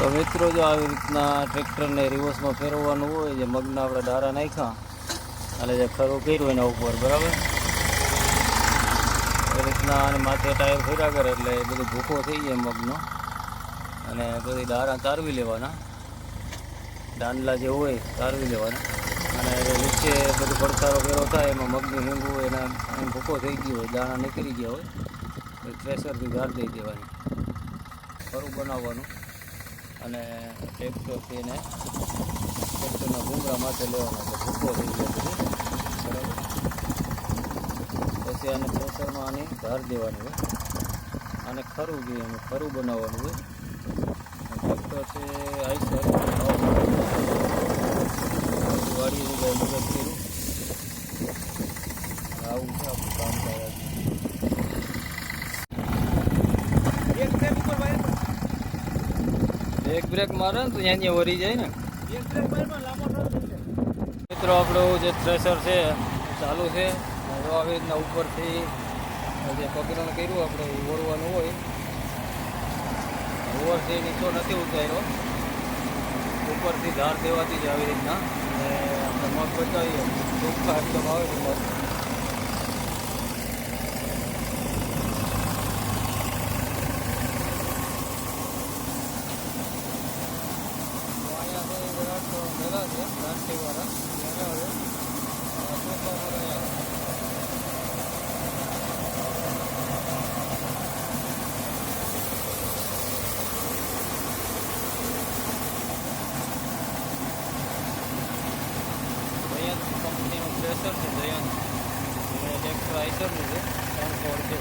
તો મિત્રો જો આવી રીતના ટ્રેક્ટરને રિવર્સમાં ફેરવવાનું હોય, જે મગના આપણે ડારા નાખ્યા અને જે ખરું કર્યું એના ઉપર બરાબર એ રીતના અને માથે ટાયર ફેર્યા કરે એટલે બધું ભૂકો થઈ જાય મગનો. અને બધી ડારા તારવી લેવાના, દાંડલા જે હોય તારવી લેવાના. અને નીચે બધું પડકારો ફેરો થાય એમાં મગનું હિંગવું એના ભૂકો થઈ ગયો હોય, દાણા નીકળી ગયા હોય એ થ્રેશરથી ધાર દઈ દેવાની, ખરું બનાવવાનું. અને ટ્રેક્ટરથી એને ટ્રેક્ટરના ભૂંગળા માથે લેવાના એટલે ભૂકો થઈ જાય બધું બરાબર. પછી આને થ્રેશરમાં આની ધાર દેવાની હોય અને ખરું જોઈએ એનું ખરું બનાવવાનું હોય. ટ્રેક્ટર છે આઈસર વાડીની જાય મદદ કર્યું, આવું છે આપણું કામ થાય. એક બ્રેક મારે ને તો અહીંયા વરી જાય ને. મિત્રો આપણું જે થ્રેશર છે ચાલુ છે. આવી રીતના ઉપરથી જે પગરણ કર્યું આપણે ઓળવાનું હોય, ઓવરથી નીચો નથી ઉતાર્યો, ઉપરથી ધાર દેવાથી જ આવી રીતના. અને આપણે મગ બચાવીએ ચોખ્ખા એકદમ આવે છે મગ. કંપનીનું પ્રેશર છે જયંત, ટ્રેક્ટર આઈસરનું છે 3 છે.